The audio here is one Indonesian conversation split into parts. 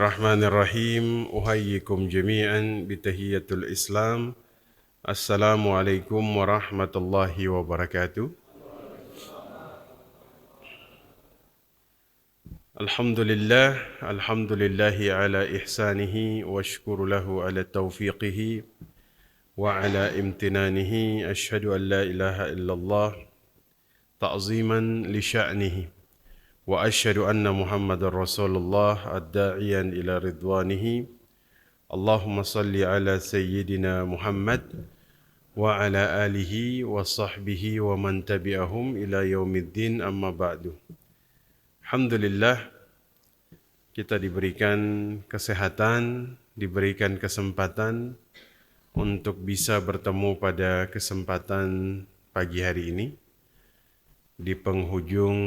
Bismillahirrahmanirrahim. Uhayyikum jami'an bitahiyatul Islam. Assalamualaikum warahmatullahi wabarakatuh. Alhamdulillahi ala ihsanihi wa syukuru lahu ala taufiqihi wa ala imtinanihi. Ashhadu an la ilaha illallah ta'ziman li sya'nihi. Wa asyhadu anna Muhammadar Rasulullah ad-da'iyan ila ridwanihi. Allahumma salli ala sayyidina Muhammad wa ala alihi wa sahbihi wa man tabi'ahum ila yaumiddin, amma ba'du. Alhamdulillah, kita diberikan kesehatan, diberikan kesempatan untuk bisa bertemu pada kesempatan pagi hari ini di penghujung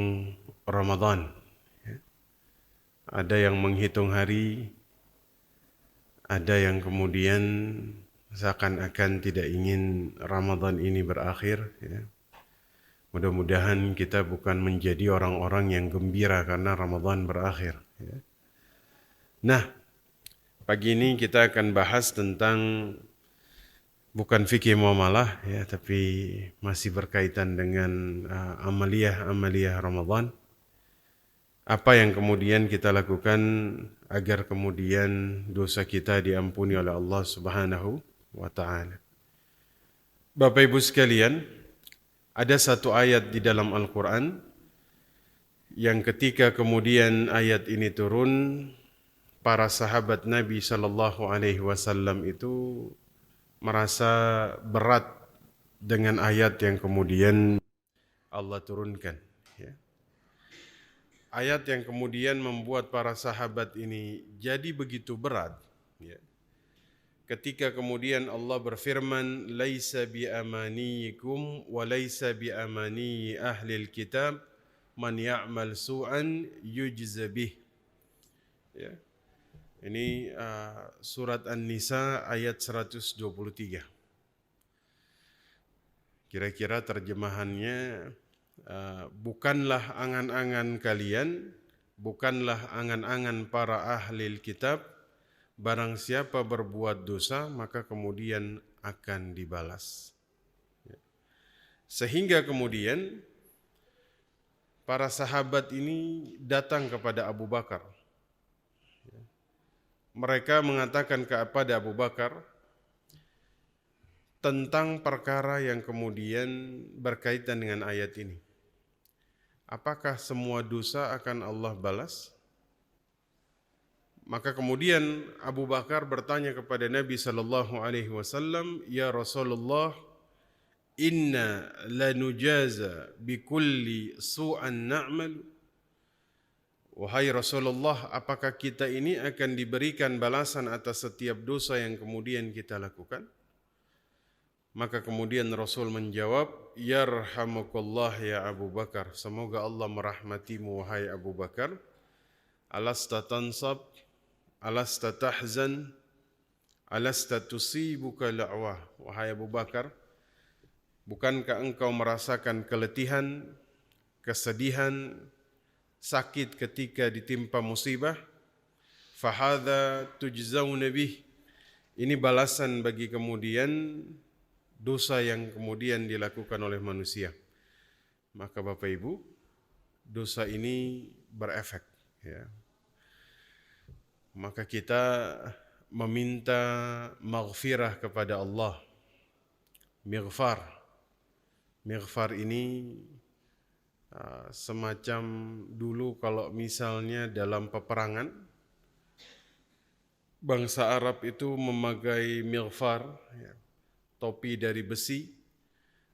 Ramadan. Ada yang menghitung hari, ada yang kemudian seakan-akan tidak ingin Ramadan ini berakhir. Mudah-mudahan kita bukan menjadi orang-orang yang gembira karena Ramadan berakhir. Nah, pagi ini kita akan bahas tentang bukan fikih muamalah tapi masih berkaitan dengan amaliyah Ramadan. Apa yang kemudian kita lakukan agar kemudian dosa kita diampuni oleh Allah Subhanahu wa ta'ala. Bapak Ibu sekalian, ada satu ayat di dalam Al-Quran yang ketika kemudian ayat ini turun, para sahabat Nabi SAW itu merasa berat dengan ayat yang kemudian Allah turunkan. Ayat yang kemudian membuat para sahabat ini jadi begitu berat. Ketika kemudian Allah berfirman, "Laisa bi amaniyikum wa laisa bi amaniyi ahlil kitab, man ya'mal su'an yujza bih." Ini surat An-Nisa ayat 123. Kira-kira terjemahannya, bukanlah angan-angan kalian, bukanlah angan-angan para ahli kitab, barang siapa berbuat dosa maka kemudian akan dibalas. Sehingga kemudian para sahabat ini datang kepada Abu Bakar. Mereka mengatakan kepada Abu Bakar tentang perkara yang kemudian berkaitan dengan ayat ini. Apakah semua dosa akan Allah balas? Maka kemudian Abu Bakar bertanya kepada Nabi SAW, "Ya Rasulullah, inna lanujaza bikulli su'an na'mal." Wahai Rasulullah, apakah kita ini akan diberikan balasan atas setiap dosa yang kemudian kita lakukan? Maka kemudian Rasul menjawab, "Yarhamukallah ya Abu Bakar." Semoga Allah merahmatimu wahai Abu Bakar. "Alasta tansab, alasta tahzan, alasta tusibuka la'wah." Wahai Abu Bakar, bukankah engkau merasakan keletihan, kesedihan, sakit ketika ditimpa musibah? Fahadha tujzauna bih. Ini balasan bagi kemudian dosa yang kemudian dilakukan oleh manusia. Maka Bapak Ibu, dosa ini berefek. Maka kita meminta maghfirah kepada Allah. Mighfar ini semacam dulu kalau misalnya dalam peperangan, bangsa Arab itu memakai mighfar, topi dari besi,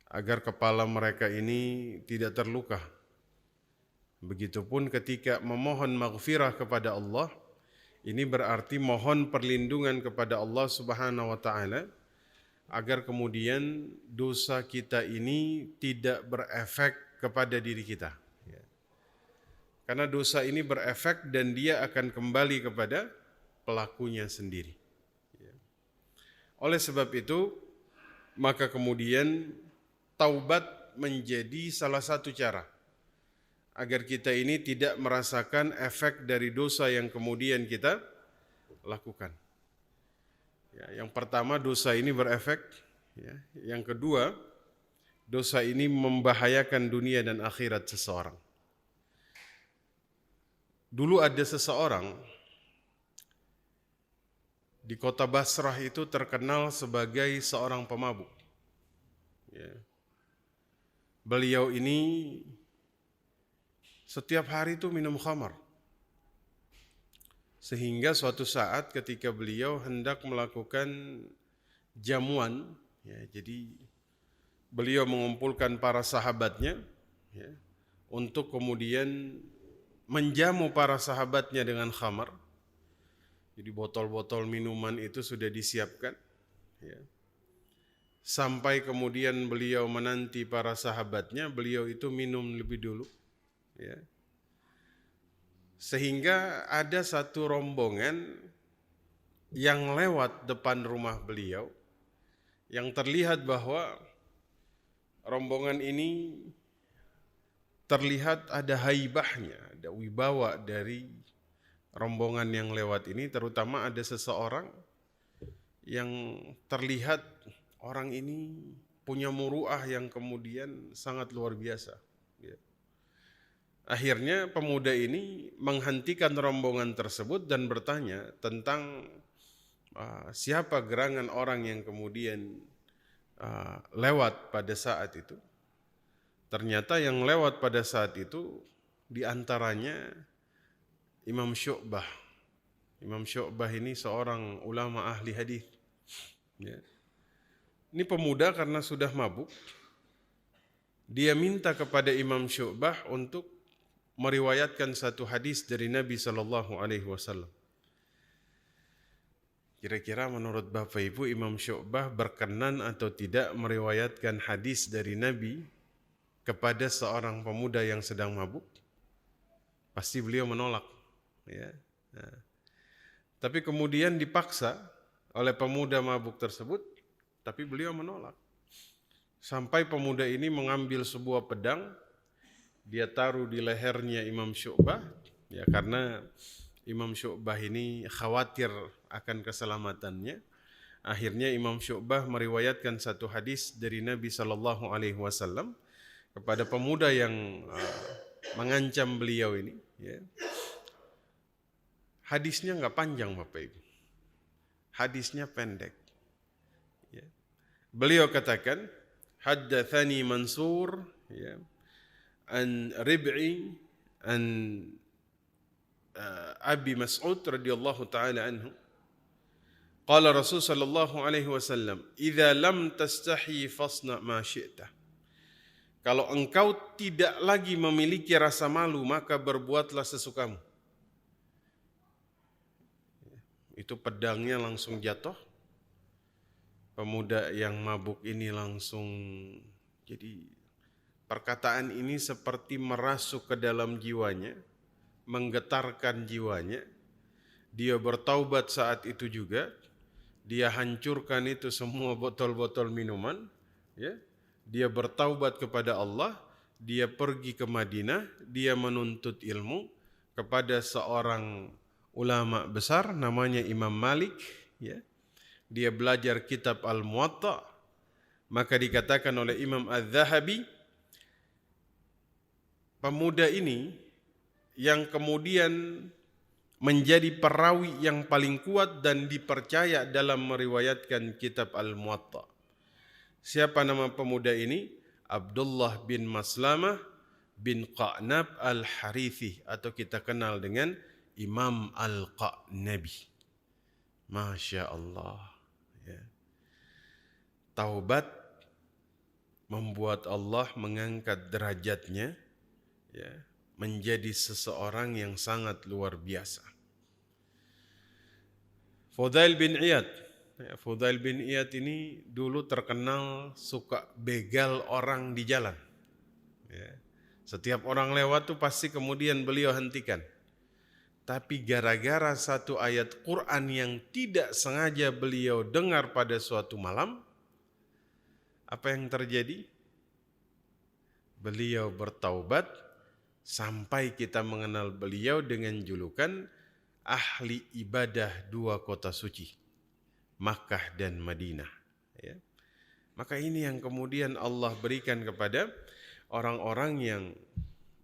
agar kepala mereka ini tidak terluka. Begitupun ketika memohon maghfirah kepada Allah, ini berarti mohon perlindungan kepada Allah Subhanahu wa ta'ala, agar kemudian dosa kita ini tidak berefek kepada diri kita. Karena dosa ini berefek dan dia akan kembali kepada pelakunya sendiri. Oleh sebab itu, maka kemudian taubat menjadi salah satu cara agar kita ini tidak merasakan efek dari dosa yang kemudian kita lakukan. Ya, yang pertama, dosa ini berefek. Ya. Yang kedua, dosa ini membahayakan dunia dan akhirat seseorang. Dulu ada seseorang di kota Basrah itu terkenal sebagai seorang pemabuk. Ya. Beliau ini setiap hari itu minum khamar. Sehingga suatu saat ketika beliau hendak melakukan jamuan, ya, jadi beliau mengumpulkan para sahabatnya, ya, untuk kemudian menjamu para sahabatnya dengan khamar. Jadi botol-botol minuman itu sudah disiapkan, ya. Sampai kemudian beliau menanti para sahabatnya, beliau itu minum lebih dulu, ya. Sehingga ada satu rombongan yang lewat depan rumah beliau, yang terlihat bahwa rombongan ini terlihat ada haibahnya, ada wibawa dari rombongan yang lewat ini, terutama ada seseorang yang terlihat orang ini punya muruah yang kemudian sangat luar biasa. Ya. Akhirnya pemuda ini menghentikan rombongan tersebut dan bertanya tentang siapa gerangan orang yang kemudian lewat pada saat itu. Ternyata yang lewat pada saat itu diantaranya Imam Syu'bah. Imam Syu'bah ini seorang ulama ahli hadis. Ya. Ini pemuda karena sudah mabuk, dia minta kepada Imam Syu'bah untuk meriwayatkan satu hadis dari Nabi Sallallahu Alaihi Wasallam. Kira-kira menurut Bapak Ibu, Imam Syu'bah berkenan atau tidak meriwayatkan hadis dari Nabi kepada seorang pemuda yang sedang mabuk? Pasti beliau menolak. Ya. Nah. Tapi kemudian dipaksa oleh pemuda mabuk tersebut, tapi beliau menolak. Sampai pemuda ini mengambil sebuah pedang, dia taruh di lehernya Imam Syu'bah, ya, karena Imam Syu'bah ini khawatir akan keselamatannya. Akhirnya Imam Syu'bah meriwayatkan satu hadis dari Nabi Sallallahu Alaihi Wasallam kepada pemuda yang mengancam beliau ini. Ya. Hadisnya nggak panjang Bapak Ibu, hadisnya pendek. Ya. Beliau katakan, haddatsani Mansur, ya, an Rib'i an Abi Mas'ud radhiyallahu taala anhu. Qala Rasul sallallahu alaihi wasallam, "Idza lam tastahi fasna ma syi'ta." Kalau engkau tidak lagi memiliki rasa malu, maka berbuatlah sesukamu. Itu pedangnya langsung jatuh. Pemuda yang mabuk ini langsung, jadi perkataan ini seperti merasuk ke dalam jiwanya, menggetarkan jiwanya. Dia bertaubat saat itu juga. Dia hancurkan itu semua botol-botol minuman, ya. Dia bertaubat kepada Allah, dia pergi ke Madinah, dia menuntut ilmu kepada seorang ulama besar namanya Imam Malik, ya. Dia belajar kitab Al-Muwatta. Maka dikatakan oleh Imam Az-Zahabi, pemuda ini yang kemudian menjadi perawi yang paling kuat dan dipercaya dalam meriwayatkan kitab Al-Muwatta. Siapa nama pemuda ini? Abdullah bin Maslamah bin Qa'nab Al-Harithi, atau kita kenal dengan Imam Al-Qa'nabi. Masya Allah. Ya. Taubat membuat Allah mengangkat derajatnya, ya, menjadi seseorang yang sangat luar biasa. Fudail bin Iyad. Ya, Fudail bin Iyad ini dulu terkenal suka begal orang di jalan. Ya. Setiap orang lewat tuh pasti kemudian beliau hentikan. Tapi gara-gara satu ayat Quran yang tidak sengaja beliau dengar pada suatu malam, apa yang terjadi? Beliau bertaubat sampai kita mengenal beliau dengan julukan ahli ibadah dua kota suci, Makkah dan Madinah. Ya. Maka ini yang kemudian Allah berikan kepada orang-orang yang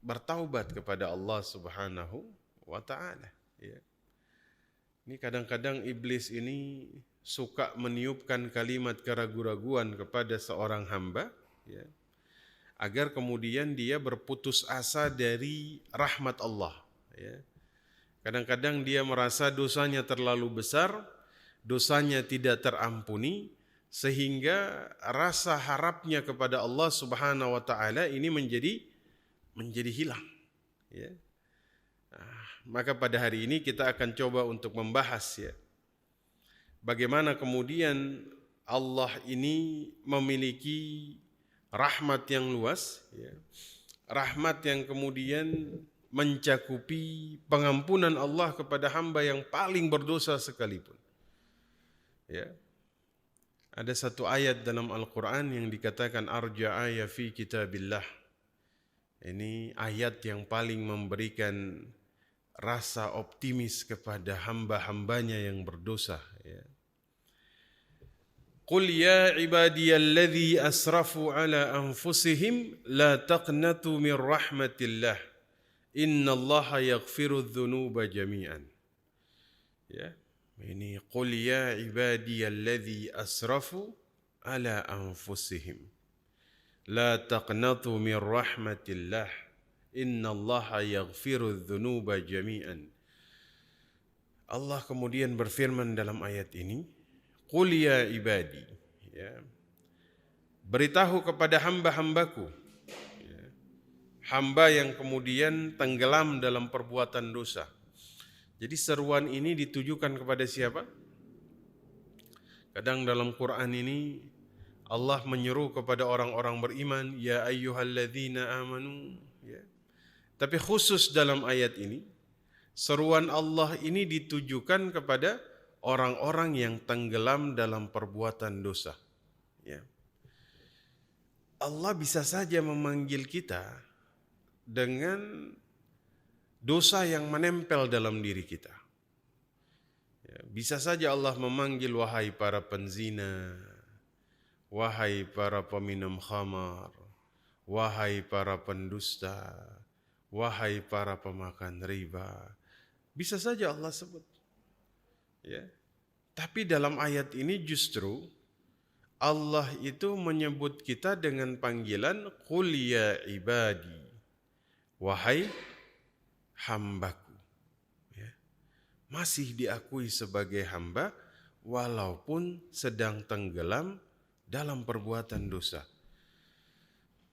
bertaubat kepada Allah Subhanahu wa Ta'ala. Ya. Ini kadang-kadang iblis ini suka meniupkan kalimat keraguan-raguan kepada seorang hamba, ya, agar kemudian dia berputus asa dari rahmat Allah. Ya. Kadang-kadang dia merasa dosanya terlalu besar, dosanya tidak terampuni, sehingga rasa harapnya kepada Allah Subhanahu wa Ta'ala ini menjadi hilang. Ya. Maka pada hari ini kita akan coba untuk membahas, ya, bagaimana kemudian Allah ini memiliki rahmat yang luas, ya, rahmat yang kemudian mencakupi pengampunan Allah kepada hamba yang paling berdosa sekalipun. Ya. Ada satu ayat dalam Al-Quran yang dikatakan arja ayat fi kitabillah. Ini ayat yang paling memberikan rasa optimis kepada hamba-hambanya yang berdosa. Ya. Qul ya ibadiyalladzi asrafu ala anfusihim la taqnatu min rahmatillah. Innallaha yaghfiru dzunuba jami'an. Ya. Ini qul ya ibadiyalladzi asrafu ala anfusihim la taqnatu min rahmatillah. Innallaha yaghfiru dzunuba jami'an. Allah kemudian berfirman dalam ayat ini, qul ya ibadi, ya, beritahu kepada hamba-hambaku, ya, hamba yang kemudian tenggelam dalam perbuatan dosa. Jadi seruan ini ditujukan kepada siapa? Kadang dalam Quran ini Allah menyeru kepada orang-orang beriman, ya ayyuhalladzina amanu, ya. Tapi khusus dalam ayat ini, seruan Allah ini ditujukan kepada orang-orang yang tenggelam dalam perbuatan dosa. Ya. Allah bisa saja memanggil kita dengan dosa yang menempel dalam diri kita. Ya, bisa saja Allah memanggil wahai para penzina, wahai para peminum khamar, wahai para pendusta, wahai para pemakan riba. Bisa saja Allah sebut. Ya. Tapi dalam ayat ini justru Allah itu menyebut kita dengan panggilan qul ya ibadi, wahai hambaku. Ya. Masih diakui sebagai hamba walaupun sedang tenggelam dalam perbuatan dosa.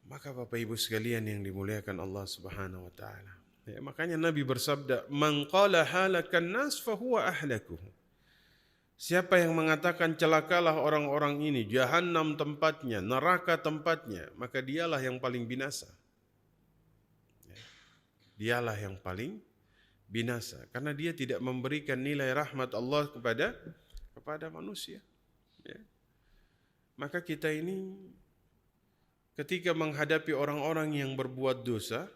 Maka Bapak Ibu sekalian yang dimuliakan Allah Subhanahu wa Ta'ala, ya, makanya Nabi bersabda, man qala halakan nas fahuwa ahlakuh. Siapa yang mengatakan celakalah orang-orang ini, jahannam tempatnya, neraka tempatnya, maka dialah yang paling binasa. Ya. Dialah yang paling binasa karena dia tidak memberikan nilai rahmat Allah kepada manusia. Ya. Maka kita ini ketika menghadapi orang-orang yang berbuat dosa,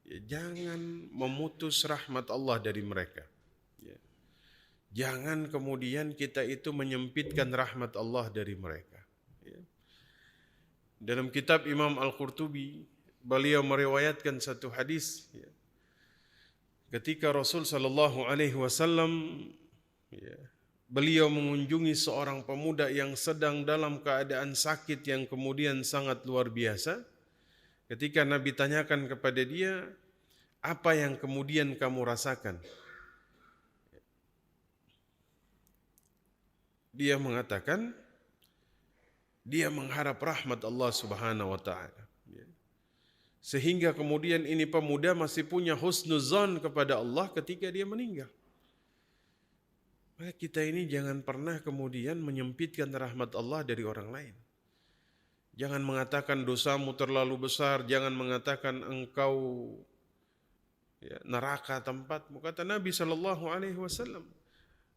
ya, jangan memutus rahmat Allah dari mereka. Ya. Jangan kemudian kita itu menyempitkan rahmat Allah dari mereka. Ya. Dalam kitab Imam Al-Qurtubi, beliau meriwayatkan satu hadis. Ya. Ketika Rasul Sallallahu Alaihi Wasallam, ya, beliau mengunjungi seorang pemuda yang sedang dalam keadaan sakit yang kemudian sangat luar biasa. Ketika Nabi tanyakan kepada dia, apa yang kemudian kamu rasakan? Dia mengatakan, dia mengharap rahmat Allah Subhanahu wa Ta'ala. Sehingga kemudian ini pemuda masih punya husnuzan kepada Allah ketika dia meninggal. Maka kita ini jangan pernah kemudian menyempitkan rahmat Allah dari orang lain. Jangan mengatakan dosamu terlalu besar, jangan mengatakan engkau, ya, neraka tempatmu. Kata Nabi sallallahu alaihi wasallam,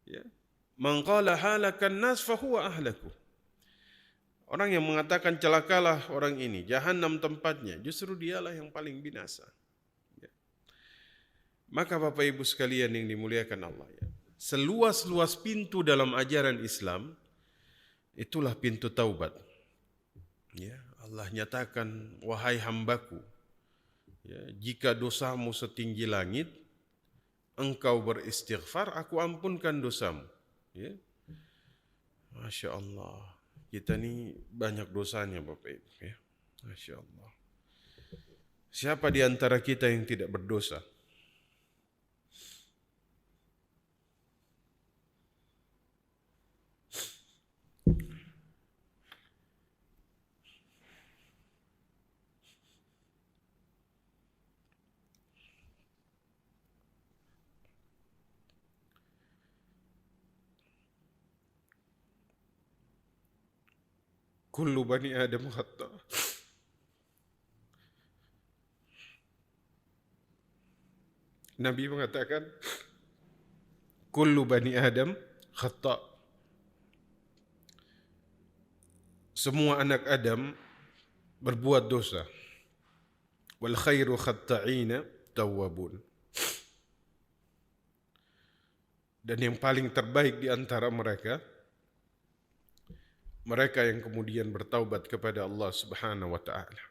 ya, man qala halakan nas fahuwa ahlaku. Orang yang mengatakan celakalah orang ini, jahannam tempatnya, justru dialah yang paling binasa. Ya. Maka Bapak Ibu sekalian yang dimuliakan Allah, ya, seluas-luas pintu dalam ajaran Islam, itulah pintu taubat. Ya, Allah nyatakan, wahai hambaku, ya, jika dosamu setinggi langit, engkau beristighfar, aku ampunkan dosamu. Ya. Masya Allah, kita ini banyak dosanya Bapak Ibu. Ya. Masya Allah. Siapa di antara kita yang tidak berdosa? Kullu bani Adam khata. Nabi mengatakan, kullu bani Adam khata. Semua anak Adam berbuat dosa. Wal khairu khatta'ina tawwabun. Dan yang paling terbaik di antara mereka yang kemudian bertaubat kepada Allah Subhanahu wa taala.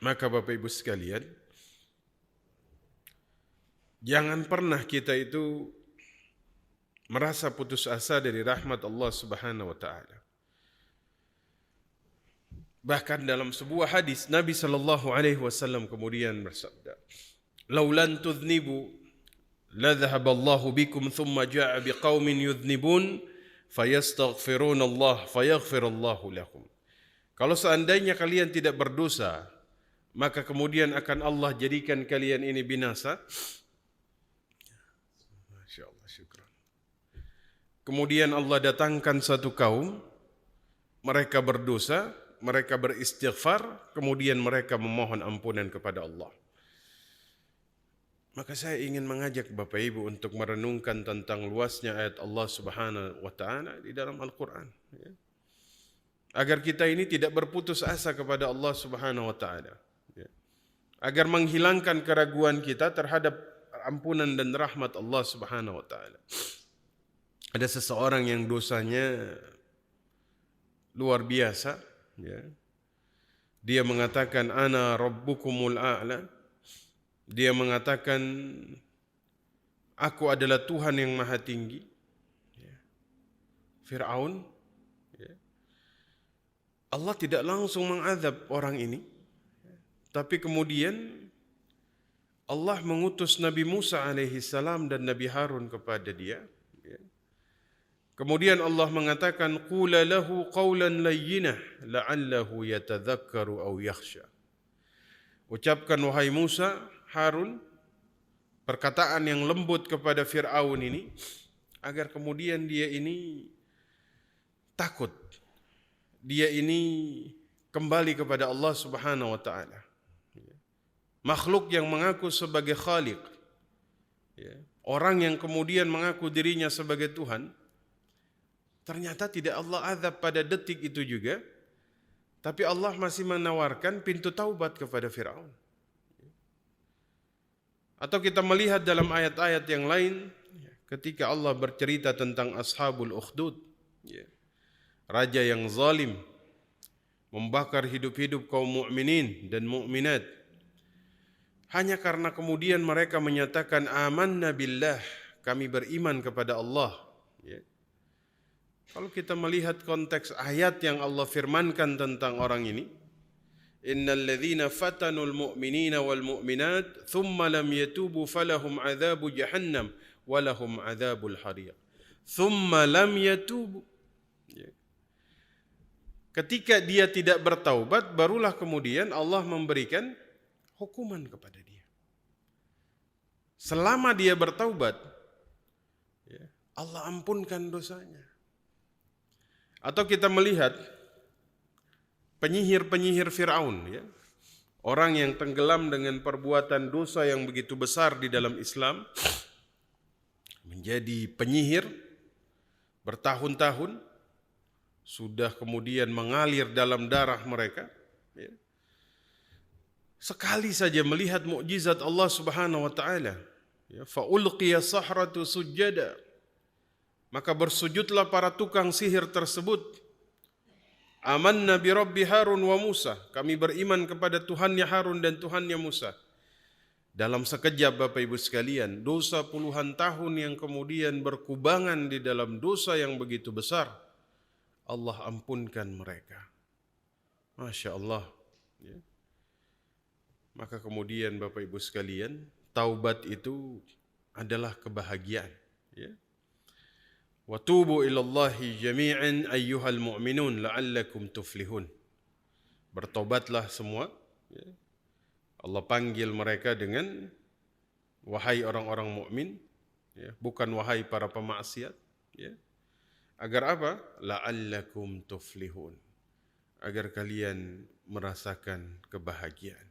Maka Bapak Ibu sekalian, jangan pernah kita itu merasa putus asa dari rahmat Allah Subhanahu wa taala. Bahkan dalam sebuah hadis Nabi sallallahu alaihi wasallam kemudian bersabda, "Laulan tudhnibu la dhahaballahu bikum thumma jaa biqaumin yudhnibun fayastaghfiruna Allah fayaghfirullahu lahum." Kalau seandainya kalian tidak berdosa, maka kemudian akan Allah jadikan kalian ini binasa. Masya Allah, syukran. Kemudian Allah datangkan satu kaum, mereka berdosa, mereka beristighfar, kemudian mereka memohon ampunan kepada Allah. Maka saya ingin mengajak Bapak Ibu untuk merenungkan tentang luasnya ayat Allah Subhanahu wa taala di dalam Al-Qur'an, ya. Agar kita ini tidak berputus asa kepada Allah Subhanahu wa taala, ya. Agar menghilangkan keraguan kita terhadap ampunan dan rahmat Allah Subhanahu wa taala. Ada seseorang yang dosanya luar biasa, ya. Dia mengatakan ana rabbukumul a'la. Dia mengatakan, aku adalah Tuhan yang maha tinggi. Fir'aun. Allah tidak langsung mengazab orang ini. Tapi kemudian Allah mengutus Nabi Musa alaihi salam dan Nabi Harun kepada dia. Kemudian Allah mengatakan, qula lahu qawlan layyinah la'allahu yatadhakkaru aw yakhsha. Ucapkan wahai Musa, Harun, perkataan yang lembut kepada Fir'aun ini, agar kemudian dia ini takut. Dia ini kembali kepada Allah Subhanahu wa taala. Makhluk yang mengaku sebagai Khaliq, orang yang kemudian mengaku dirinya sebagai Tuhan, ternyata tidak Allah azab pada detik itu juga, tapi Allah masih menawarkan pintu taubat kepada Fir'aun. Atau kita melihat dalam ayat-ayat yang lain, ketika Allah bercerita tentang Ashabul Ukhdud, raja yang zalim, membakar hidup-hidup kaum mukminin dan mukminat, hanya karena kemudian mereka menyatakan amanna billah, kami beriman kepada Allah. Kalau kita melihat konteks ayat yang Allah firmankan tentang orang ini, innal ladzina fatanul mu'minina wal mu'minat thumma lam yatubu falahum adzabu jahannam walahum adzabul hariq. Thumma lam yatubu. Ketika dia tidak bertaubat, barulah kemudian Allah memberikan hukuman kepada dia. Selama dia bertaubat, Allah ampunkan dosanya. Atau kita melihat penyihir-penyihir Fir'aun, orang yang tenggelam dengan perbuatan dosa yang begitu besar di dalam Islam, menjadi penyihir bertahun-tahun, sudah kemudian mengalir dalam darah mereka. sekali saja melihat mukjizat Allah Subhanahu wa taala, ya, fa ulqiya sahratu sujada, maka bersujudlah para tukang sihir tersebut. Amanna bi Rabbi Harun wa Musa, kami beriman kepada Tuhannya Harun dan Tuhannya Musa. Dalam sekejap Bapak Ibu sekalian, dosa puluhan tahun yang kemudian berkubangan di dalam dosa yang begitu besar, Allah ampunkan mereka. Masya Allah. Ya. Maka kemudian Bapak Ibu sekalian, taubat itu adalah kebahagiaan. Ya. Wa tubu ilallahi jami'an ayyuhal mu'minun la'allakum tuflihun. Bertobatlah semua. Ya. Allah panggil mereka dengan wahai orang-orang mukmin, ya, bukan wahai para pemaksiat. Ya. Agar apa? La'allakum tuflihun. Agar kalian merasakan kebahagiaan.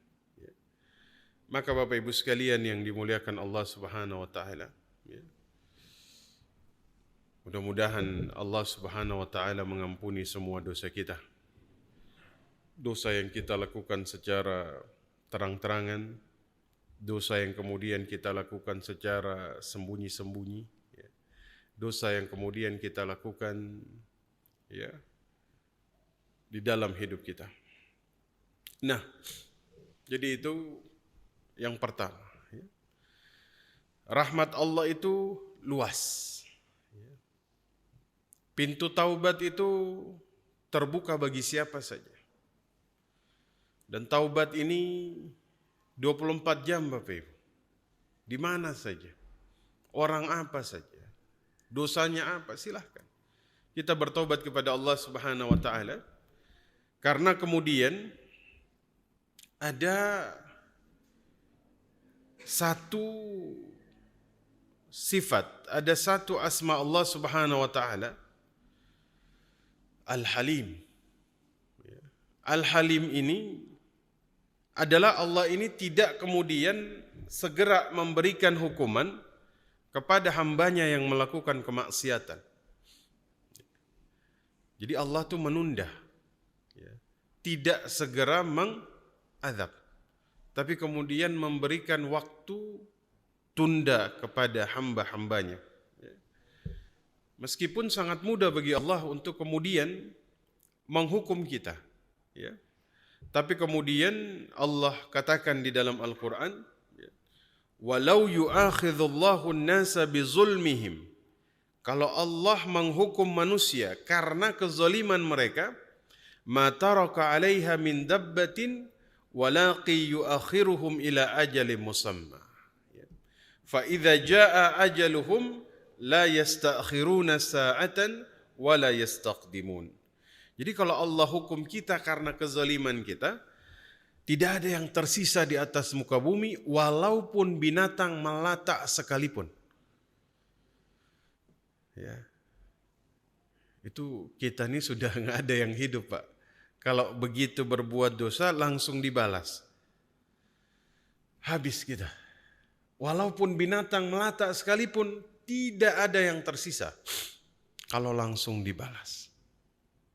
Maka Bapak Ibu sekalian yang dimuliakan Allah Subhanahu wa taala, ya. Mudah-mudahan Allah Subhanahu wa taala mengampuni semua dosa kita. Dosa yang kita lakukan secara terang-terangan, dosa yang kemudian kita lakukan secara sembunyi-sembunyi, ya. Dosa yang kemudian kita lakukan, ya, di dalam hidup kita. Nah, jadi itu yang pertama, ya. Rahmat Allah itu luas. Ya. Pintu taubat itu terbuka bagi siapa saja. Dan taubat ini 24 jam Bapak Ibu. Di mana saja. Orang apa saja. Dosanya apa, silahkan. Kita bertobat kepada Allah Subhanahu wa taala. Karena kemudian ada satu sifat, ada satu asma Allah Subhanahu wa taala, Al-Halim. Al-Halim ini adalah Allah ini tidak kemudian segera memberikan hukuman kepada hambanya yang melakukan kemaksiatan. Jadi Allah tuh menunda, ya, tidak segera mengazab, tapi kemudian memberikan waktu tunda kepada hamba-hambanya. Meskipun sangat mudah bagi Allah untuk kemudian menghukum kita, ya. Tapi kemudian Allah katakan di dalam Al-Quran, ya, walau yu'akhidhullahu an-nasa bizulmihim, kalau Allah menghukum manusia karena kezaliman mereka, ma taraka 'alaiha min dabbatin walaqi yuakhiruhum ila ajalin musamma. Fa idza jaa ajaluhum la yastakhiruna sa'atan wa la yastaqdimun. Jadi kalau Allah hukum kita karena kezaliman kita, tidak ada yang tersisa di atas muka bumi walaupun binatang melata sekalipun. Ya. Itu kita ini sudah enggak ada yang hidup, Pak. Kalau begitu berbuat dosa langsung dibalas. Habis kita. Walaupun binatang melata sekalipun tidak ada yang tersisa kalau langsung dibalas.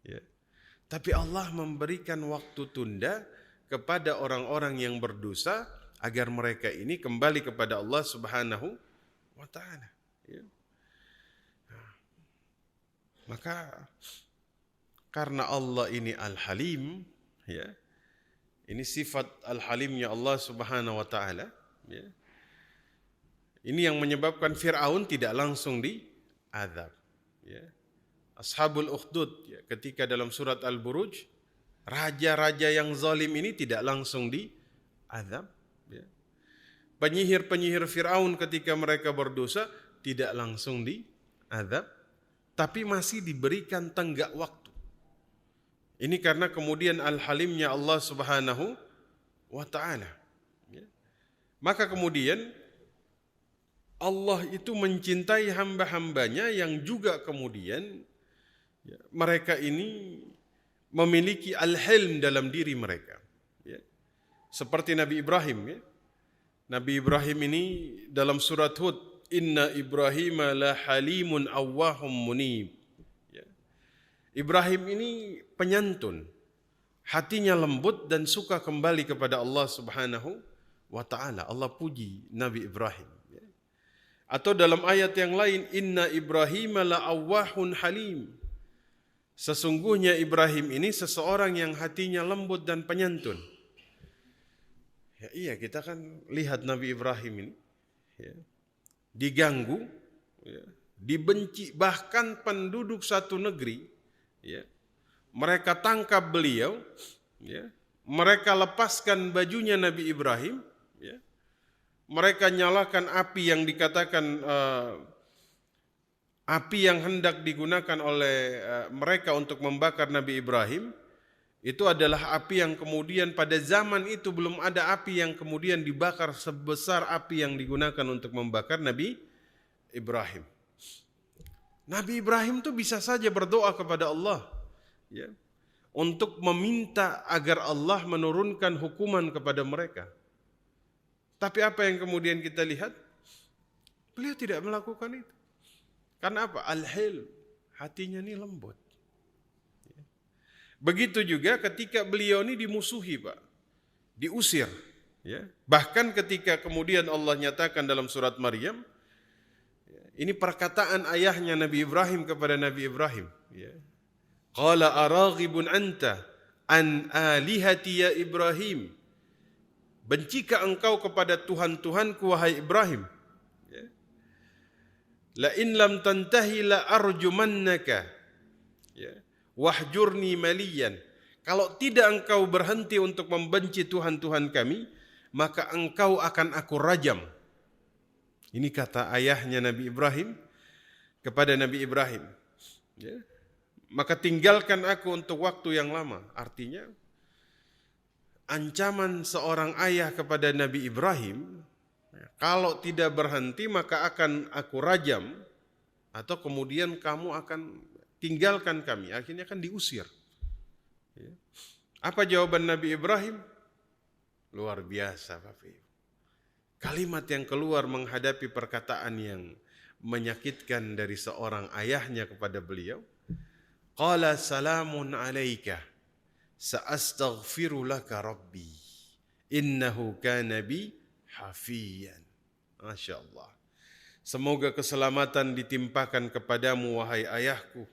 Ya. Tapi Allah memberikan waktu tunda kepada orang-orang yang berdosa agar mereka ini kembali kepada Allah Subhanahu wa taala. Ya. Nah, maka karena Allah ini Al-Halim, ya. Ini sifat Al-Halimnya Allah Subhanahu wa taala, ya. Ini yang menyebabkan Fir'aun tidak langsung diazab, ya. Ashabul Ukhdud, ya, ketika dalam surat Al-Buruj, raja-raja yang zalim ini tidak langsung diazab, ya. Penyihir-penyihir Fir'aun ketika mereka berdosa tidak langsung diazab, tapi masih diberikan tenggak waktu. Ini karena kemudian Al-Halimnya Allah Subhanahu wa ta'ala. Ya. Maka kemudian Allah itu mencintai hamba-hambanya yang juga kemudian, ya, mereka ini memiliki al-hilm dalam diri mereka. Ya. Seperti Nabi Ibrahim. Ya. Nabi Ibrahim ini dalam surat Hud, Inna Ibrahim la halimun awwahum munib. Ya. Ibrahim ini penyantun, hatinya lembut dan suka kembali kepada Allah Subhanahu wa taala. Allah puji Nabi Ibrahim. Atau dalam ayat yang lain, inna Ibrahim la'awwahun halim. Sesungguhnya Ibrahim ini seseorang yang hatinya lembut dan penyantun. Ya, iya, kita kan lihat Nabi Ibrahim ini, ya, diganggu, ya, dibenci, bahkan penduduk satu negeri, ya, mereka tangkap beliau, ya, mereka lepaskan bajunya Nabi Ibrahim, ya, mereka nyalakan api yang dikatakan api yang hendak digunakan oleh mereka untuk membakar Nabi Ibrahim. Itu adalah api yang kemudian pada zaman itu belum ada api yang kemudian dibakar sebesar api yang digunakan untuk membakar Nabi Ibrahim. Nabi Ibrahim tuh bisa saja berdoa kepada Allah, ya, untuk meminta agar Allah menurunkan hukuman kepada mereka. Tapi apa yang kemudian kita lihat? Beliau tidak melakukan itu. Karena apa? Al-hilm, hatinya ini lembut. Begitu juga ketika beliau ini dimusuhi, Pak, diusir. Ya. Bahkan ketika kemudian Allah nyatakan dalam surat Maryam, ini perkataan ayahnya Nabi Ibrahim kepada Nabi Ibrahim. Ya. Qala araghibun anta an alihati ya Ibrahim. Bencikah engkau kepada Tuhan-Tuhanku wahai Ibrahim? Ya. La in lam tantahi la arjumannaka. Ya. Wahjurni maliyan. Kalau tidak engkau berhenti untuk membenci Tuhan-Tuhan kami, maka engkau akan aku rajam. Ini kata ayahnya Nabi Ibrahim kepada Nabi Ibrahim. Ya. Maka tinggalkan aku untuk waktu yang lama. Artinya ancaman seorang ayah kepada Nabi Ibrahim, kalau tidak berhenti maka akan aku rajam, atau kemudian kamu akan tinggalkan kami, akhirnya akan diusir. Apa jawaban Nabi Ibrahim? Luar biasa, Bapak Ibu. Kalimat yang keluar menghadapi perkataan yang menyakitkan dari seorang ayahnya kepada beliau. Qala salamun alaika. Sa'astaghfiru laka rabbi innahu kana bi hafiyan. Masya Allah. Semoga keselamatan ditimpakan kepadamu wahai ayahku.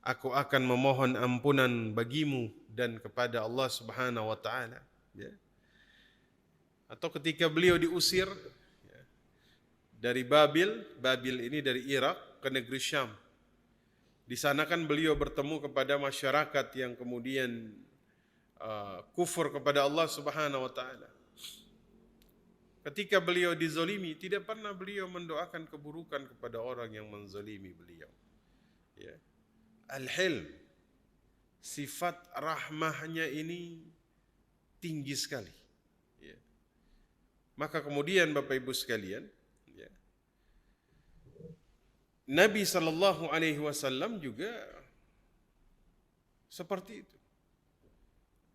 Aku akan memohon ampunan bagimu dan kepada Allah Subhanahu wa taala. Ya. Atau ketika beliau diusir, ya, dari Babil ini dari Irak ke negeri Syam. Di sana kan beliau bertemu kepada masyarakat yang kemudian kufur kepada Allah Subhanahu wa taala. Ketika beliau dizalimi, tidak pernah beliau mendoakan keburukan kepada orang yang menzalimi beliau. Ya. Al-hilm, sifat rahmahnya ini tinggi sekali. Ya. Maka kemudian Bapak Ibu sekalian, ya, Nabi SAW juga seperti itu.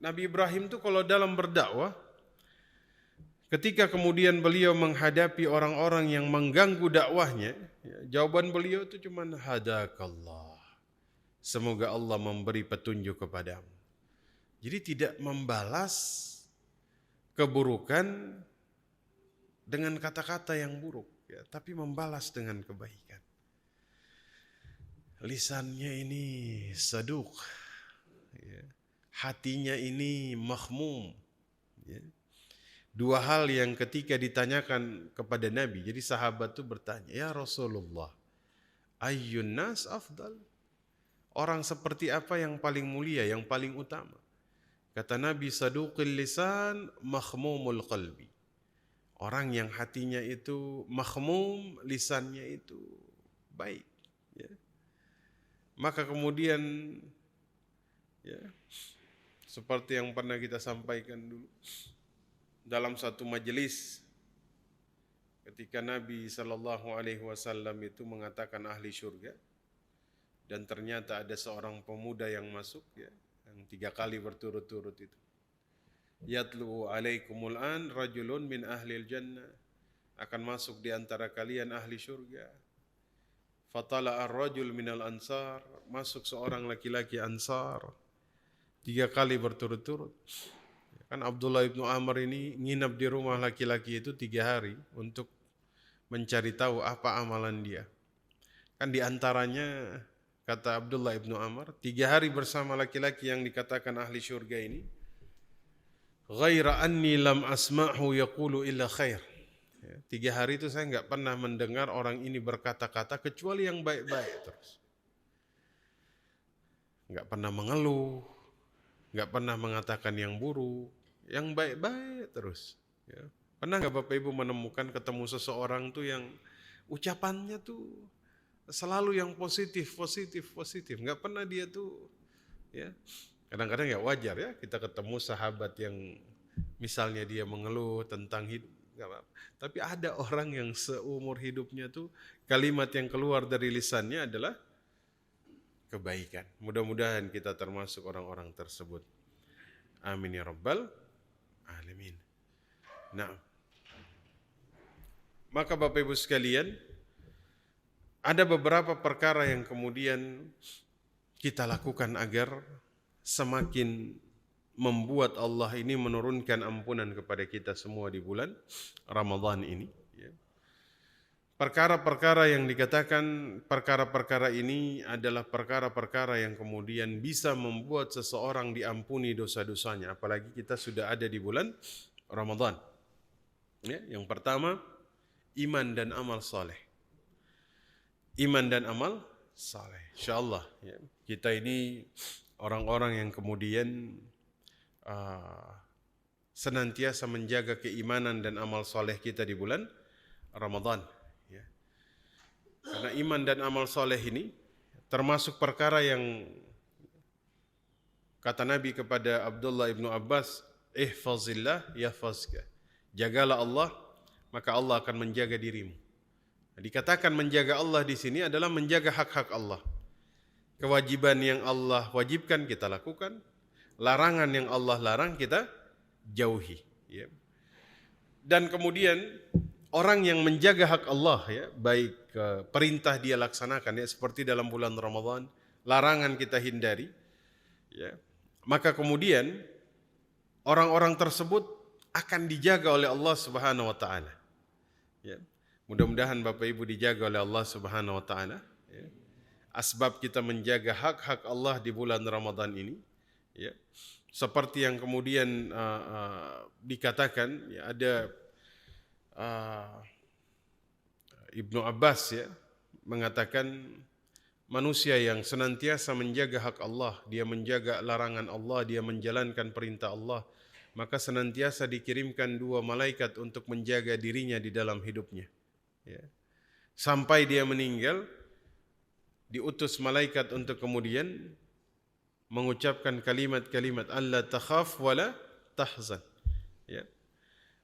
Nabi Ibrahim itu kalau dalam berdakwah, ketika kemudian beliau menghadapi orang-orang yang mengganggu dakwahnya, ya, jawaban beliau itu cuma hadakallah. Semoga Allah memberi petunjuk kepadamu. Jadi tidak membalas keburukan dengan kata-kata yang buruk, ya, tapi membalas dengan kebaikan. Lisannya ini saduq, ya, hatinya ini makhmum. Ya. Dua hal yang ketika ditanyakan kepada Nabi, jadi sahabat itu bertanya, ya Rasulullah, ayyun nas afdal? Orang seperti apa yang paling mulia, yang paling utama? Kata Nabi, saduqil lisan, makhmumul qalbi. Orang yang hatinya itu makhmum, lisannya itu baik. Ya. Maka kemudian, ya, seperti yang pernah kita sampaikan dulu dalam satu majelis, ketika Nabi SAW itu mengatakan ahli surga, dan ternyata ada seorang pemuda yang masuk, ya, yang 3 kali berturut-turut itu. Yatlu alaikumul an rajulun min ahlil jannah, akan masuk di antara kalian ahli surga. Fatala ar-rajul minal ansar, masuk seorang laki-laki ansar. 3 kali berturut-turut. Kan Abdullah ibnu Amr ini nginap di rumah laki-laki itu 3 hari untuk mencari tahu apa amalan dia. Kan di antaranya kata Abdullah ibnu Amr, 3 hari bersama laki-laki yang dikatakan ahli syurga ini, ghaira anni lam asma'hu yaqulu illa khair. 3 hari itu saya nggak pernah mendengar orang ini berkata-kata kecuali yang baik-baik terus. Nggak pernah mengeluh, nggak pernah mengatakan yang buruk, yang baik-baik terus. Ya. Pernah nggak Bapak Ibu menemukan ketemu seseorang tuh yang ucapannya tuh selalu yang positif, nggak pernah dia tuh, ya. Kadang-kadang ya wajar ya kita ketemu sahabat yang misalnya dia mengeluh tentang hidup, nggak apa-apa. Tapi ada orang yang seumur hidupnya tuh kalimat yang keluar dari lisannya adalah kebaikan. Mudah-mudahan kita termasuk orang-orang tersebut. Amin ya rabbal alamin. Nah, maka Bapak Ibu sekalian, ada beberapa perkara yang kemudian kita lakukan agar semakin membuat Allah ini menurunkan ampunan kepada kita semua di bulan Ramadan ini. Perkara-perkara yang dikatakan, perkara-perkara ini adalah perkara-perkara yang kemudian bisa membuat seseorang diampuni dosa-dosanya, apalagi kita sudah ada di bulan Ramadan. Ya, yang pertama, iman dan amal saleh. Iman dan amal saleh. Insyaallah ya, kita ini orang-orang yang kemudian senantiasa menjaga keimanan dan amal saleh kita di bulan Ramadan. Ya. Karena iman dan amal soleh ini termasuk perkara yang kata Nabi kepada Abdullah ibnu Abbas, ihfazillah yahfazka. Jagalah Allah, maka Allah akan menjaga dirimu. Dikatakan menjaga Allah di sini adalah menjaga hak-hak Allah. Kewajiban yang Allah wajibkan kita lakukan, larangan yang Allah larang kita jauhi. Ya. Dan kemudian orang yang menjaga hak Allah, ya, baik perintah dia laksanakan, ya, seperti dalam bulan Ramadan, larangan kita hindari, ya, maka kemudian orang-orang tersebut akan dijaga oleh Allah Subhanahu Wa Taala. Ya. Mudah-mudahan Bapak Ibu dijaga oleh Allah Subhanahu Wa Taala. Ya. Asbab kita menjaga hak-hak Allah di bulan Ramadan ini, ya, seperti yang kemudian dikatakan, ya, ada Ibnu Abbas, ya, mengatakan manusia yang senantiasa menjaga hak Allah, dia menjaga larangan Allah, dia menjalankan perintah Allah, maka senantiasa dikirimkan 2 malaikat untuk menjaga dirinya di dalam hidupnya. Ya. Sampai dia meninggal, diutus malaikat untuk kemudian mengucapkan kalimat-kalimat alla takhaf wala tahzan. Ya.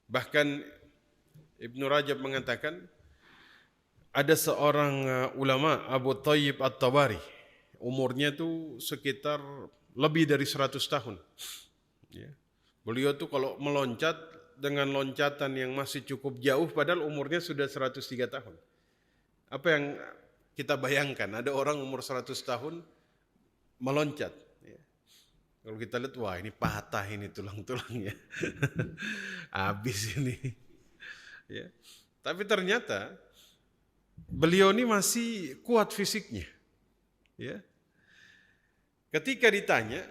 Bahkan Ibnu Rajab mengatakan ada seorang ulama, Abu Thayyib At-Tabari, umurnya tuh sekitar lebih dari 100 tahun. Ya. Beliau tuh kalau meloncat dengan loncatan yang masih cukup jauh padahal umurnya sudah 103 tahun. Apa yang kita bayangkan, ada orang umur 100 tahun meloncat. Ya. Kalau kita lihat, wah ini patah ini tulang-tulangnya. Habis ini. Ya. Tapi ternyata beliau ini masih kuat fisiknya. Ya. Ketika ditanya,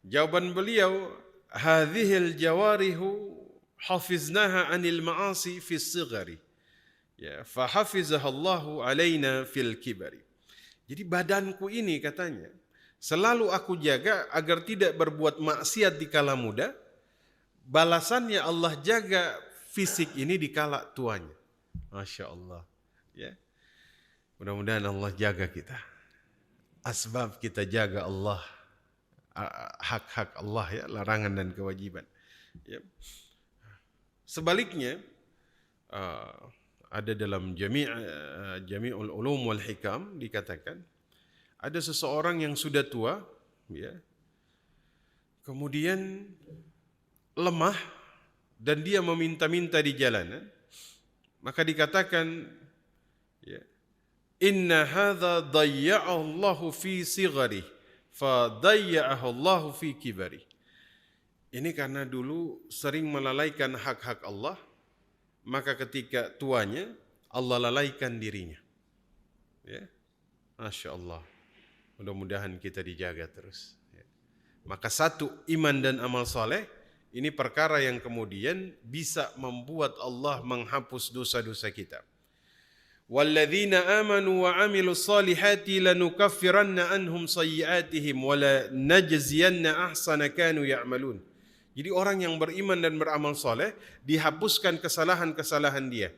jawaban beliau, hadhil jawarihu hafiznaha anil ma'asi fis sighari. Ya, fa hafizahallahu alaina fil kibari. Jadi badanku ini, katanya, selalu aku jaga agar tidak berbuat maksiat di kala muda. Balasannya Allah jaga fisik ini di kala tuanya. Masya Allah. Ya. Mudah-mudahan Allah jaga kita. Asbab kita jaga Allah, hak-hak Allah, ya, larangan dan kewajiban. Ya. Sebaliknya, ada dalam Jami'ul Ulum wal Hikam dikatakan, ada seseorang yang sudah tua, ya, kemudian lemah dan dia meminta-minta di jalanan, maka dikatakan, ya, inna hadza dayya'allahu fi sighari fadayya'ahu Allahu fi kibari. Ini karena dulu sering melalaikan hak-hak Allah, maka ketika tuanya Allah lalaikan dirinya. Ya. Masya Allah. Mudah-mudahan kita dijaga terus. Ya. Maka satu, iman dan amal soleh, ini perkara yang kemudian bisa membuat Allah menghapus dosa-dosa kita. Walladzina amanu wa amilus solihati lanukaffiranna anhum sayyiatihim wa lanajziyanna ahsana kanu ya'malun. Jadi orang yang beriman dan beramal soleh, dihapuskan kesalahan-kesalahan dia.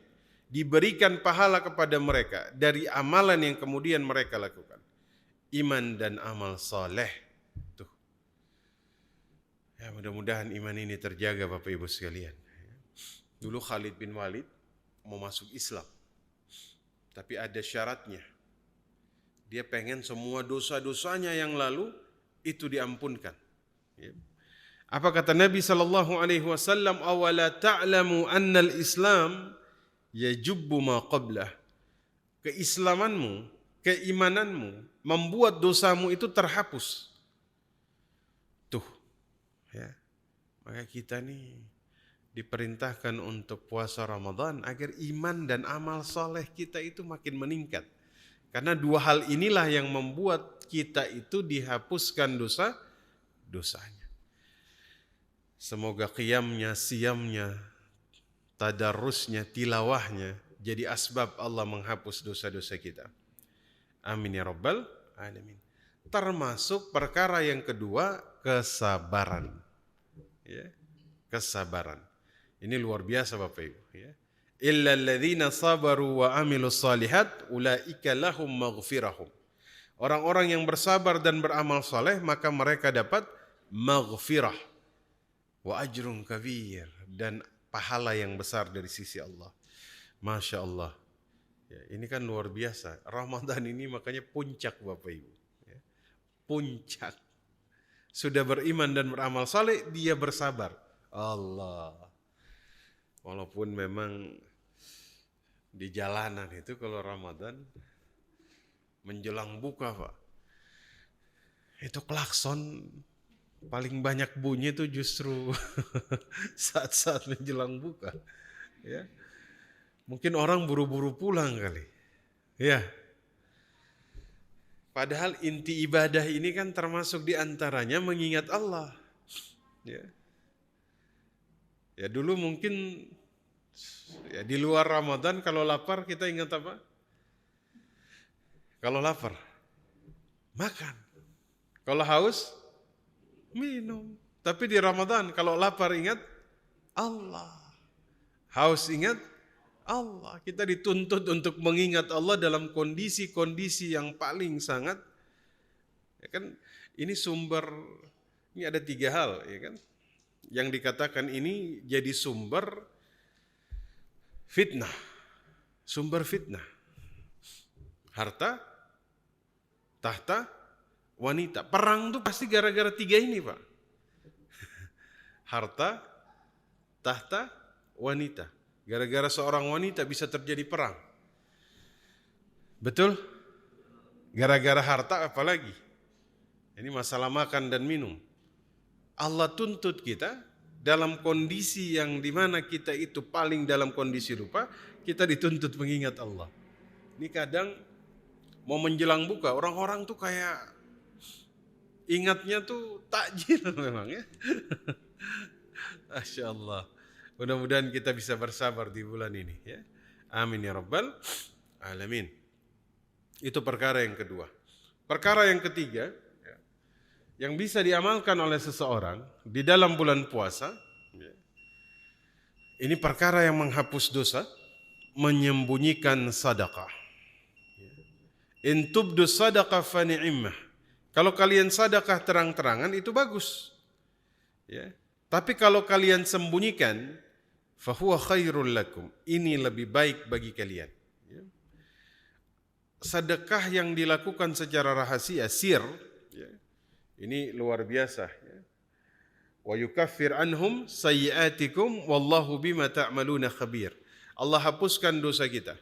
Diberikan pahala kepada mereka dari amalan yang kemudian mereka lakukan. Iman dan amal soleh. Tuh. Ya, mudah-mudahan iman ini terjaga Bapak Ibu sekalian. Dulu Khalid bin Walid mau masuk Islam. Tapi ada syaratnya. Dia pengen semua dosa-dosanya yang lalu itu diampunkan. Ya. Apa kata Nabi SAW? Awala ta'lamu annal Islam yajubbu ma qablah. Keislamanmu, keimananmu membuat dosamu itu terhapus. Tuh. Ya. Maka kita nih diperintahkan untuk puasa Ramadan agar iman dan amal soleh kita itu makin meningkat. Karena dua hal inilah yang membuat kita itu dihapuskan dosanya. Semoga qiyamnya, siyamnya, tadarrusnya, tilawahnya jadi asbab Allah menghapus dosa-dosa kita. Amin ya rabbal alamin. Termasuk perkara yang kedua, kesabaran. Ya, kesabaran. Ini luar biasa Bapak Ibu. Ya. Illa alladzina sabaru wa amilus salihat ulaika lahum maghfirahum. Orang-orang yang bersabar dan beramal saleh maka mereka dapat maghfirah wa ajrun kabir, dan pahala yang besar dari sisi Allah. Masya Allah. Ya, ini kan luar biasa. Ramadan ini makanya puncak Bapak Ibu. Ya. Puncak. Sudah beriman dan beramal saleh, dia bersabar. Allah. Walaupun memang di jalanan itu kalau Ramadan menjelang buka Pak, itu klakson paling banyak bunyi itu justru saat-saat menjelang buka. Ya. Mungkin orang buru-buru pulang kali. Ya. Padahal inti ibadah ini kan termasuk diantaranya mengingat Allah. Ya. Ya dulu mungkin ya di luar Ramadan kalau lapar kita ingat apa? Kalau lapar makan. Kalau haus minum. Tapi di Ramadan kalau lapar ingat Allah. Haus ingat Allah. Kita dituntut untuk mengingat Allah dalam kondisi-kondisi yang paling sangat, ya kan, ini sumber, ini ada 3 hal, ya kan, yang dikatakan ini jadi sumber fitnah. Sumber fitnah. Harta, tahta, wanita. Perang tuh pasti gara-gara 3 ini Pak. Harta, tahta, wanita. Gara-gara seorang wanita bisa terjadi perang. Betul? Gara-gara harta apalagi? Ini masalah makan dan minum. Allah tuntut kita dalam kondisi yang dimana kita itu paling dalam kondisi lupa, kita dituntut mengingat Allah. Ini kadang mau menjelang buka, orang-orang tuh kayak ingatnya tuh takjil memang ya. Masya Allah. Mudah-mudahan kita bisa bersabar di bulan ini ya. Amin ya rabbal alamin. Itu perkara yang kedua. Perkara yang ketiga ya, yang bisa diamalkan oleh seseorang di dalam bulan puasa ya, ini perkara yang menghapus dosa, menyembunyikan sedekah. In tubdu sadaqah fa ni'mah. Kalau kalian sedekah terang-terangan itu bagus. Ya. Tapi kalau kalian sembunyikan, fa huwa khairul lakum. Ini lebih baik bagi kalian. Ya. Sedekah yang dilakukan secara rahasia, sir, ya, ini luar biasa. Ya. Wa yukaffir anhum sayyiatikum wallahu bima ta'maluna khabir. Allah hapuskan dosa kita.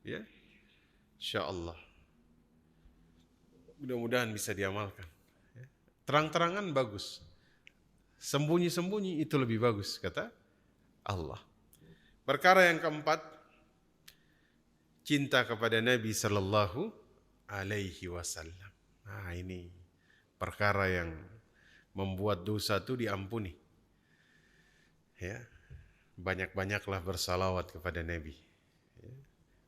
Ya. Insyaallah. Mudah-mudahan bisa diamalkan. Terang-terangan bagus, sembunyi-sembunyi itu lebih bagus, kata Allah. Perkara yang keempat, cinta kepada Nabi Sallallahu Alaihi Wasallam. Nah, ini perkara yang membuat dosa itu diampuni. Ya, banyak-banyaklah bersalawat kepada Nabi. Ya.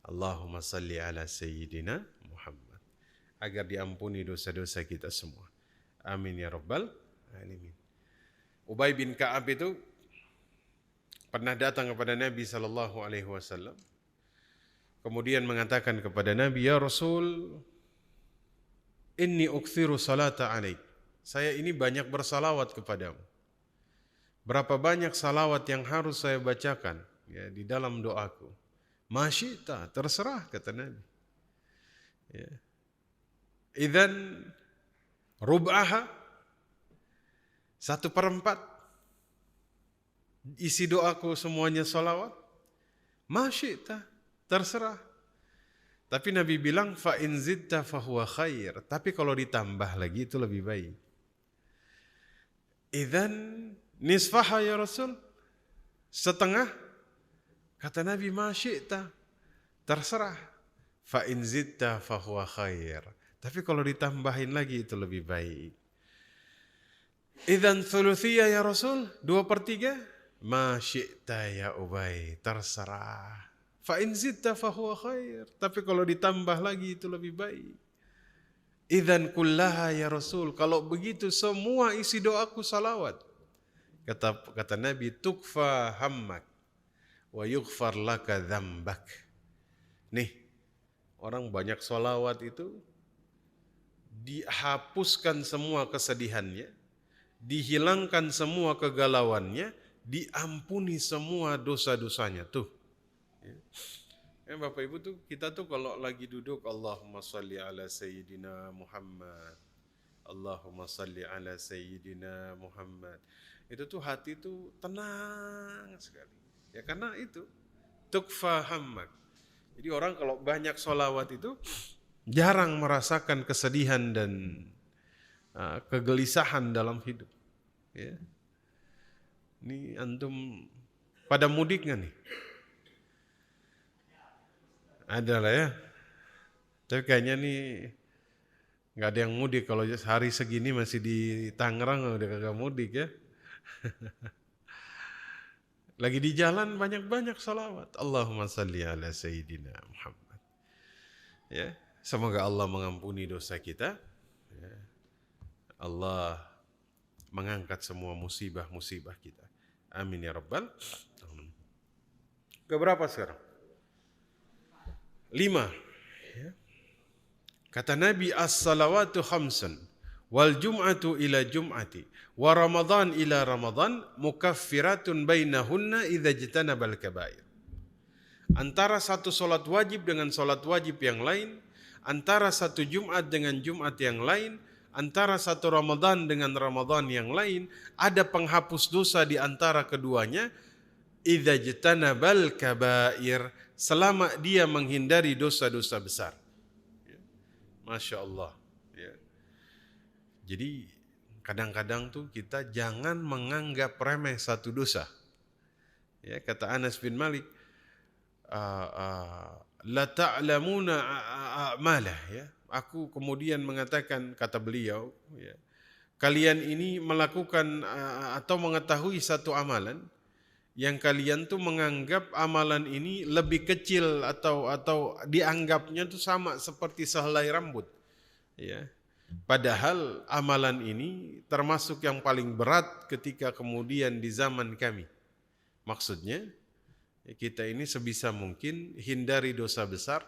Allahumma salli ala Sayyidina Muhammad, agar diampuni dosa-dosa kita semua. Amin ya rabbal alamin. Ubay bin Ka'ab itu pernah datang kepada Nabi Sallallahu Alaihi Wasallam, kemudian mengatakan kepada Nabi, ya Rasul, inni ukthiru salata alaik. Saya ini banyak bersalawat kepadamu. Berapa banyak salawat yang harus saya bacakan ya, di dalam doaku? Masyita, terserah, kata Nabi. Ya. Idzan rub'aha, 1/4 isi doaku semuanya salawat. Masyita, terserah. Tapi Nabi bilang fa in zidta fahuwa khair. Tapi kalau ditambah lagi itu lebih baik. Idzan nisfaha ya Rasul, setengah. Kata Nabi, masyita, terserah. Fa in zidta fahuwa khair. Tapi kalau ditambahin lagi itu lebih baik. Idzan thuluthiyya ya Rasul, 2/3. Masyita ya Ubay, terserah. Fa in zidta fahuwa khair. Tapi kalau ditambah lagi itu lebih baik. Idzan kullaha ya Rasul, kalau begitu semua isi doaku salawat. Kata Nabi, tukfa hammak wa yughfar laka dzambak. Nih, orang banyak salawat itu dihapuskan semua kesedihannya, dihilangkan semua kegalauannya, diampuni semua dosa-dosanya. Tuh. Bapak Ibu tuh, kita tuh kalau lagi duduk, Allahumma salli ala Sayyidina Muhammad, Allahumma salli ala Sayyidina Muhammad, itu tuh hati tuh tenang sekali. Ya karena itu, tukfa hammak. Jadi orang kalau banyak sholawat itu jarang merasakan kesedihan dan kegelisahan dalam hidup. Ya. Ini antum pada mudik nggak nih? Ada lah ya. Tapi kayaknya nih nggak ada yang mudik. Kalau hari segini masih di Tangerang udah kagak mudik ya. Lagi di jalan banyak-banyak salawat. Allahumma salli ala Sayyidina Muhammad. Ya, semoga Allah mengampuni dosa kita. Ya. Allah mengangkat semua musibah-musibah kita. Amin ya rabbal alamin. Keberapa sekarang? 5. Ya. Kata Nabi, as-salawatu khamsun wal jum'atu ila jum'ati wa ramadan ila ramadan mukaffiratun bainahunna idza jtanabal kabair. Antara satu solat wajib dengan solat wajib yang lain, antara satu Jumat dengan Jumat yang lain, antara satu Ramadan dengan Ramadan yang lain, ada penghapus dosa di antara keduanya, idza jtanabal kabair, selama dia menghindari dosa-dosa besar. Ya. Masya Allah. Ya. Jadi kadang-kadang tuh kita jangan menganggap remeh satu dosa. Ya, kata Anas bin Malik, la ta'lamuna a'malah, ya. Aku kemudian mengatakan, kata beliau, ya, kalian ini melakukan atau mengetahui satu amalan yang kalian tuh menganggap amalan ini lebih kecil atau dianggapnya tuh sama seperti sehelai rambut. Ya. Padahal amalan ini termasuk yang paling berat ketika kemudian di zaman kami. Maksudnya, kita ini sebisa mungkin hindari dosa besar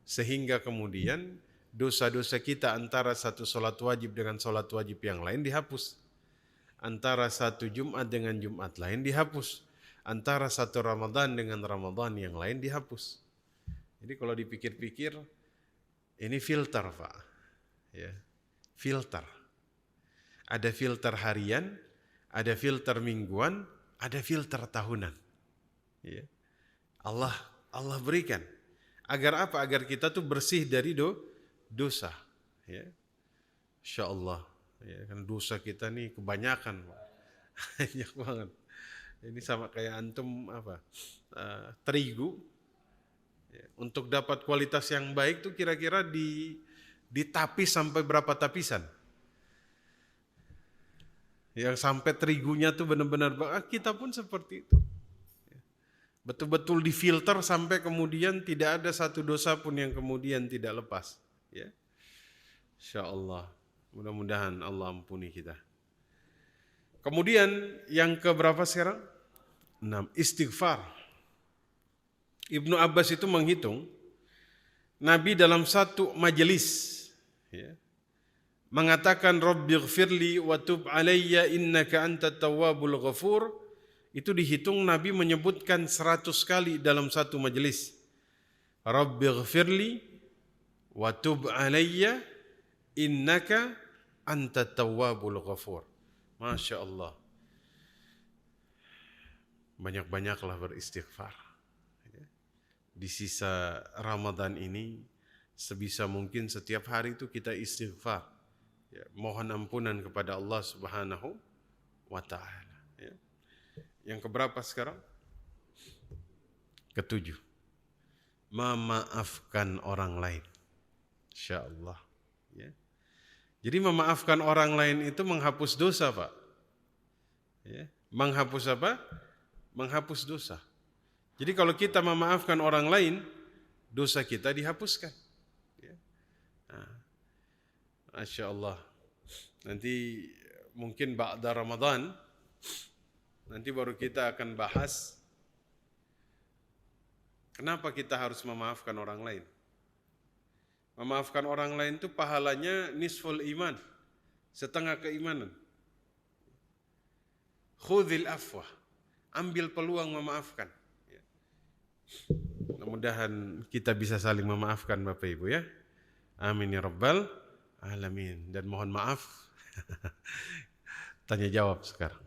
sehingga kemudian dosa-dosa kita antara satu sholat wajib dengan sholat wajib yang lain dihapus. Antara satu Jumat dengan Jumat lain dihapus. Antara satu Ramadan dengan Ramadan yang lain dihapus. Jadi kalau dipikir-pikir, ini filter Pak. Ya, filter. Ada filter harian, ada filter mingguan, ada filter tahunan. Ya. Allah berikan. Agar apa? Agar kita tuh bersih dari dosa. Ya. Insya Allah. Ya, kan dosa kita nih kebanyakan, Pak. Banyak banget. Ini sama kayak antum terigu. Ya, untuk dapat kualitas yang baik tuh kira-kira ditapis sampai berapa tapisan? Yang sampai terigunya tuh benar-benar, kita pun seperti itu. Betul-betul difilter sampai kemudian tidak ada satu dosa pun yang kemudian tidak lepas. Ya, Insya Allah. Mudah-mudahan Allah ampuni kita. Kemudian yang keberapa sekarang? 6. Istighfar. Ibnu Abbas itu menghitung, Nabi dalam satu majelis, ya, mengatakan Rabbighfirli wa tub alayya innaka antat tawwabul ghafur. Itu dihitung Nabi menyebutkan 100 kali dalam satu majelis. Rabbighfirli wa tub alayya innaka antat tawwabul ghafur. Masya Allah. Banyak-banyaklah beristighfar. Di sisa Ramadan ini sebisa mungkin setiap hari itu kita istighfar. Ya, mohon ampunan kepada Allah Subhanahu wa ta'ala. Ya. Yang keberapa sekarang? 7. Memaafkan orang lain. Insya Allah. Ya. Jadi memaafkan orang lain itu menghapus dosa, Pak. Ya. Menghapus apa? Menghapus dosa. Jadi kalau kita memaafkan orang lain, dosa kita dihapuskan. Ya. Masya Allah. Nanti mungkin ba'da Ramadan, nanti baru kita akan bahas kenapa kita harus memaafkan orang lain. Memaafkan orang lain itu pahalanya nisful iman, setengah keimanan. Khudhil afwah, ambil peluang memaafkan. Mudah-mudahan kita bisa saling memaafkan Bapak Ibu ya. Amin ya rabbal alamin. Dan mohon maaf, tanya jawab sekarang.